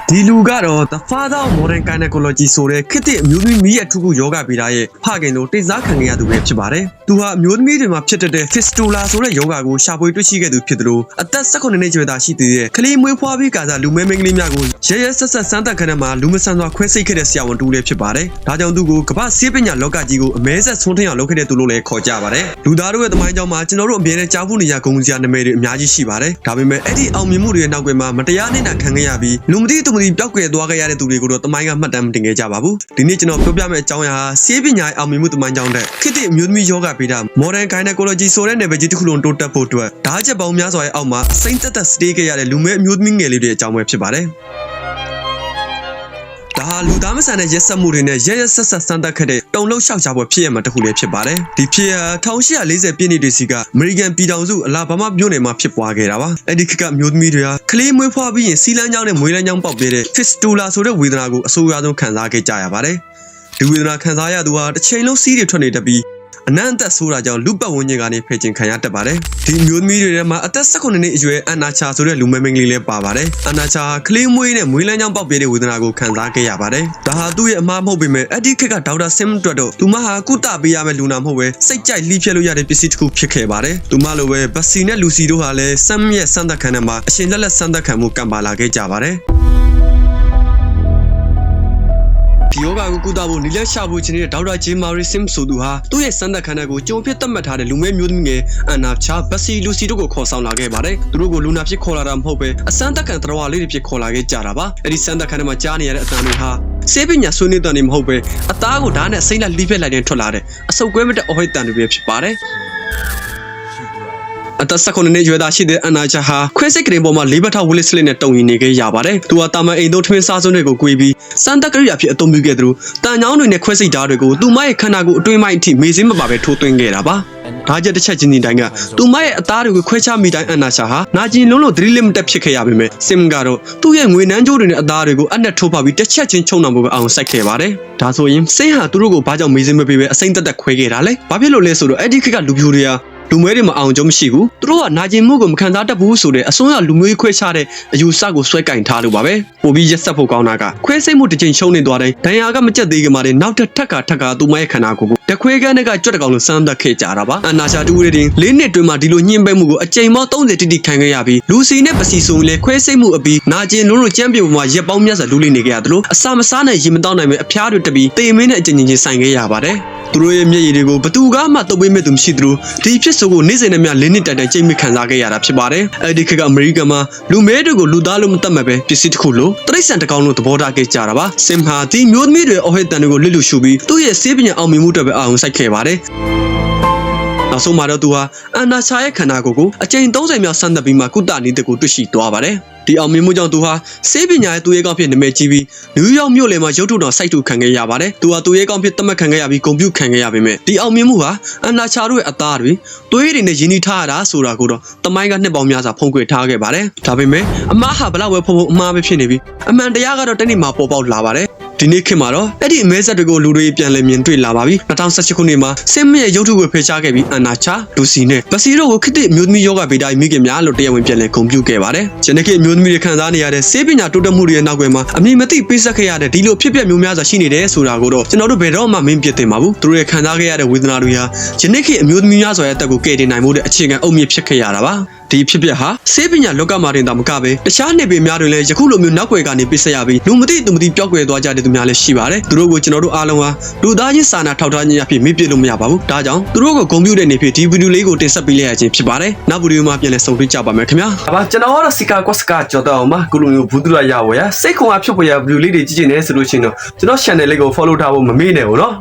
ဒီလူကတော့ The Father of Modern Gynecology ဆိုတဲ့ခေတ်သစ်အမျိုးသမီးမိရဲ့ထုခုယောဂဗေဒရဲ့ဖခင်တို့တိတ်စားခံခဲ့ရသူပဲဖြစ်ပါတယ်။သူဟာအမျိုးသမီးတွေမှာဖြစ်တဲ့ fistula ဆိုတဲ့ယောဂကိုရှာဖွေတွေ့ရှိခဲ့သူဖြစ်တယ်လို့အသက်18နှစ်ကျော်သားရှိသေးတဲ့ကလေးမွေးဖွားပြီးကာစားလူမဲမင်းကလေးများကိုရဲရဲဆက်ဆက်စမ်းသပ်ခန်းထဲမှာလူမဆန်စွာခွဲစိတ်ခဲ့တဲ့ဆရာဝန်တူလေးဖြစ်ပါတယ်။ဒါကြောင့်သူကိုကမ္ဘာဆေးပညာလောကကြီးကိုအမဲဆက်ဆွန်းထင်းအောင်လုပ်ခဲ့တဲ့သူလို့လည်းခေါ်ကြပါတယ်။လူသားတို့ရဲ့သမိုင်းကြောင်းမှာကျွန်တော်တို့အမြဲတမ်းကြားဖူးနေရဂုဏ်စရာနာမည်တွေအများကြီးရှိပါတယ်။ဒါပေမဲ့အဲ့ဒီအောင်မြင်မှုတွေရဲ့နောက်ကွယ်မှာမတရားနှိမ့်တာခံခဲ့ရပြီးလူမသိသူမသိပျောက်ကွယ်သွားခဲ့ရတဲ့သူတွေကိုတော့သမိုင်းကမှတ်တမ်းမတင်ခဲ့ကြပါဘူး။ဒီနေ့ကျွန်တော်ပြောပြမယ့်အကြောင်းအရာဟာဆေးပညာအောင်မြင်မှုသမိုင်းကြောင်းတဲ့ခေတ်သစ်အမျိုးသမီးယောဂဗေဒ Modern Gynecology ဆိုတဲ့နယ်ပယ်ကြီးတစ်ခုလုံးတိုးတက်ဖို့အတွက်ဓာတ်ချက်ပေါင်းများစွာရဲ့အောက်မှာစိမ့်သက်သက်စတေးခဲ့ရတဲ့လူမဲအမျိုးသမီးငယ်လေးတွေအကြောင်းပဲဖြစ်ပါတယ်။ဒါဟာလူသားမဆန်တဲ့ရက်စက်မှုတွေနဲ့ရဲရဲဆက်ဆက်စမ်းသပ်ခဲ့တဲ့တုံလုံးလျှောက်ချပွဲဖြစ်ရမှာတခုလည်းဖြစ်ပါတယ်။ဒီဖြစ်ရ1840ပြည့်နှစ်တွေစီကအမေရိကန်ပြည်ထောင်စုအလာဘာမမြို့နယ်မှာဖြစ်ပွားခဲ့တာပါ။အဲ့ဒီခေတ်ကမျိုးသမီးတွေဟာကလေးမွေးဖွားပြီးရင်စီလန်းချောင်းနဲ့မွေးလန်းချောင်းပေါက်ပြတဲ့ fistula ဆိုတဲ့ဝေဒနာကိုအဆိုးရွားဆုံးခံစားခဲ့ကြရပါတယ်။ဒီဝေဒနာခံစားရသူဟာတစ်ချိန်လုံးစီးတွေထွက်နေတတ်ပြီးအနံ့အသက်ဆိုးတာကြောင့်လူပတ်ဝန်းကျင်ကနေဖယ်ကျင်ခံရတတ်ပါတယ်။ဒီမျိုးသမီးတွေထဲမှာအသက်18နှစ်အရွယ်အန်နာချာဆိုတဲ့လူမမင်းကလေးလည်းပါပါတယ်။အန်နာချာကလေးမွေးနဲ့မွေးလန်းချောင်းပေါက်ပြတဲ့ဝေဒနာကိုခံစားခဲ့ရပါတယ်။ဒါဟာသူ့ရဲ့အမှားမဟုတ်ပေမဲ့အဲ့ဒီခေတ်ကဒေါက်တာဆင်အတွက်တော့သူမဟာကုသပေးရမယ့်လူနာမဟုတ်ပဲစိတ်ကြိုက်လှီးဖြတ်လို့ရတဲ့ပစ္စည်းတစ်ခုဖြစ်ခဲ့ပါတယ်။သူမလိုပဲဘက်စီနဲ့လူစီတို့ဟာလည်းဆမ်ရဲ့စမ်းသပ်ခံထဲမှာအရှင်လက်လက်စမ်းသပ်ခံမှုကံပါလာခဲ့ကြပါတယ်။ဒီယောဂကိုကုသဖို့နီလက်ရှာဖို့ခြင်းတဲ့ဒေါက်တာဂျေမာရီဆင်ဆိုသူဟာသူ့ရဲ့စမ်းသပ်ခန်းထဲကိုကြုံဖြစ်သတ်မှတ်ထားတဲ့လူမဲမျိုးသမီးငယ်အန်နာချာဘက်စီလူစီတို့ကိုခေါ်ဆောင်လာခဲ့ပါတယ်။သူတို့ကိုလူနာဖြစ်ခေါ်လာတာမဟုတ်ပဲအစမ်းသပ်ခန်းတော်ဝါလေးတွေဖြစ်ခေါ်လာခဲ့ကြတာပါ။အဲ့ဒီစမ်းသပ်ခန်းထဲမှာကြားနေရတဲ့အတန်တွေဟာဆေးပညာဆွေးနွေးတဲ့နေမဟုတ်ပဲအသားကိုဓာတ်နဲ့စိမ့်လက်လှီးဖက်လိုက်တဲ့ထွက်လာတဲ့အဆုပ်ကွဲမတဲ့အဟိုက်တန်တွေပဲဖြစ်ပါတယ်။အသက်18နှစ်ရွယ်သားရှိတဲ့အန်နာချာဟာခွဲစိတ်ကရင်ပေါ်မှာလေးဘက်ထောက်ဝလစ်စလစ်နဲ့တုံရင်နေခဲ့ရပါတယ်။သူဟာတာမန်အိမ်သုံးထမင်းစားစွန်းတွေကိုကွေးပြီးစမ်းသပ်ကရိယာဖြစ်အသုံးပြုခဲ့သလိုတန်ချောင်းတွေနဲ့ခွဲစိတ်ဓာတ်တွေကိုသူမရဲ့ခန္ဓာကိုယ်အတွင်းပိုင်းအထိမေ့စင်းမပါပဲထိုးသွင်းခဲ့တာပါ။ဒါကြတစ်ချက်ချင်းစီတိုင်းကသူမရဲ့အသားတွေကိုခွဲခြားမိတိုင်းအန်နာချာဟာနာကျင်လုံးလို့သတိလစ်မတက်ဖြစ်ခဲ့ရပေမဲ့စင်ကတော့သူ့ရဲ့ငွေနှမ်းကြိုးတွေနဲ့အသားတွေကိုအနက်ထိုးပါပြီးတစ်ချက်ချင်းချုံနှောင်ဖို့ပဲအောင်စိုက်ခဲ့ပါတယ်။ဒါဆိုရင်စိတ်ဟာသူတို့ကိုဘာကြောင့်မေ့စင်းမပေးပဲအစိမ့်တက်တက်ခွဲခဲ့တာလဲ။ဘာဖြစ်လို့လဲဆိုတော့အဲ့ဒီခေတ်ကလူပြိုတွေကလူမွေးတွေမအောင်ကြုံမရှိဘူးသူတို့ကနာကျင်မှုကိုမခံစားတတ်ဘူးဆိုတဲ့အစွန်းရောက်လူမျိုးခွဲခြားတဲ့အယူဆကိုဆွဲကင်ထားလို့ပါပဲပိုပြီးရက်ဆက်ဖို့ကောင်းတာကခွဲစိတ်မှုတစ်ချိန်ရှုံးနေသွားတယ်ဒဏ်ရာကမကျက်သေးခင်မှာလည်းနောက်ထပ်သူမရဲ့ခန္ဓာကိုယ်ကိုတခွေးကန်းကကြွက်တကောင်လိုစမ်းသပ်ခဲ့ကြတာပါအနာရှာတူတွေတင်၄နှစ်တွင်မှဒီလိုညှင်းပဲမှုကိုအကြိမ်ပေါင်း30တိတိခံခဲ့ရပြီးလူစီနဲ့ပစီဆိုရင်လည်းခွဲစိတ်မှုအပြီးနာကျင်လုံးလို့ကြမ်းပြေပေါ်မှာရက်ပေါင်းများစွာလူလိနေခဲ့ရတယ်လို့အစာမစားနဲ့ရေမတောင်းနိုင်ပဲအဖျားတွေတပြီးတေမင်းနဲ့အကျဉ်းချင်းဆိုင်ခဲ့ရပါတယ်သူတို့ရဲ့မျက်ရည်တွေကိုဘသူကမှတုပ်ပေးမဲ့သူမရှိသလိုဒီဖြစ်ဆိုကိုနေ့စဉ်နဲ့မျှ၄နှစ်တိုင်တိုင်ကြိတ်မိခံစားခဲ့ရတာဖြစ်ပါတယ်အဲ့ဒီခေတ်ကအမေရိကန်မှာလူမဲတွေကိုလူသားလို့မတတ်မှတ်ပဲပစ္စည်းတစ်ခုလို့တရိတ်ဆန်တကောင်လို့သဘောထားခဲ့ကြတာပါစင်ဟာဒီမျိုးသမီးတွေအဟိတန်တွေကိုလစ်လူရှုပြီးသူ့ရဲ့ဆေးပညာအောင်မြင်မှုတွေပဲအောင်စိုက်ခဲ့ပါတယ်နောက်ဆုံးမှာတော့သူဟာအန်နာချာရဲ့ခန္ဓာကိုယ်ကိုအကြိမ်30မြောက်ဆန်းသပ်ပြီးမှကုသနည်းတွေကိုတွေ့ရှိသွားပါတယ်ဒီအောင်မြင်မှုကြောင့်သူဟာဆေးပညာရဲ့သူရဲကောင်းဖြစ်နာမည်ကြီးပြီးနယူးယောက်မြို့လယ်မှာရုပ်ထုတော်စိုက်ထုခံခဲ့ရပါတယ်။သူဟာသူရဲကောင်းဖြစ်သတ်မှတ်ခံခဲ့ရပြီးဂုဏ်ပြုခံခဲ့ရပေမဲ့ဒီအောင်မြင်မှုဟာအန်နာချာတို့ရဲ့အသားတွေသွေးတွေနဲ့ရင်းနှီးထားရတာဆိုတာကိုတော့တမိုင်းကနှစ်ပေါင်းများစွာဖုံးကွယ်ထားခဲ့ပါတယ်။ဒါပေမဲ့အမှားဟာဘလောက်ပဲဖုံအမှားပဲဖြစ်နေပြီးအမှန်တရားကတော့တနေ့မှပေါ်ပေါက်လာပါတယ်။ဒီနေ့ခေတ်မှာတော့အဲ့ဒီအမဲဆက်တွေကိုလူတွေပြန်လည်မြင်တွေ့လာပါပြီ2018ခုနှစ်မှာစင်မရဲ့ရုပ်ထုကိုဖေချခဲ့ပြီးအန်နာချာလူစီနဲ့ဘစီတို့ကိုခေတ်သစ်မျိုးသမီးယောဂဗေဒမိခင်များလို့တရားဝင်ပြန်လည်ဂုဏ်ပြုခဲ့ပါတယ်။ဂျနခေတ်မျိုးသမီးတွေခံစားနေရတဲ့ဆေးပညာတိုးတက်မှုတွေရဲ့နောက်ွယ်မှာအမည်မသိပေးဆက်ခဲ့ရတဲ့ဒီလိုဖြစ်ပျက်မျိုးများစွာရှိနေတယ်ဆိုတာကိုတော့ကျွန်တော်တို့ဘယ်တော့မှမင်းပြသင်ပါဘူး။သူတို့ရဲ့ခံစားခဲ့ရတဲ့ဝေဒနာတွေဟာဂျနခေတ်အမျိုးသမီးများစွာရဲ့အသက်ကိုကယ်တင်နိုင်မှုတဲ့အခြေခံအုတ်မြစ်ဖြစ်ခဲ့ရတာပါ။ဒီဖြစ်ပျက်ဟာဆေးပညာလောကမှာတင်တာမကပဲတခြားနေပင်များတွင်လည်းယခုလိုမျိုးနောက်ွယ်ကနေပြစ်ဆက်ရပြီးလူမသိသူမသိပျောက်ကွယ်သွားကြတဲ့သူများလည်းရှိပါတယ်သူတို့ကိုကျွန်တော်တို့အားလုံးဟာလူသားချင်းစာနာထောက်ထားခြင်းအဖြစ်မေ့ပြစ်လို့မရပါဘူးဒါကြောင့်သူတို့ကိုဂုဏ်ပြုတဲ့နေဖြစ်ဒီဗီဒီယိုလေးကိုတင်ဆက်ပေးလိုက်ရခြင်းဖြစ်ပါတယ်နောက်ဗီဒီယိုမှာပြန်လည်ဆုံတွေ့ကြပါမယ်ခင်ဗျာဒါပါကျွန်တော်ကတော့စီကာကွက်စကာကြော်တော့အောင်ပါခုလိုမျိုးဘူးတူရရဝယ်ရစိတ်ခွန်အားဖြစ်ပေါ်ရဗီဒီယိုလေးတွေကြည့်နေတယ်ဆိုလို့ရှိရင်တော့ကျွန်တော် channel လေးကို follow ထားဖို့မမေ့နဲ့ဘူးเนาะ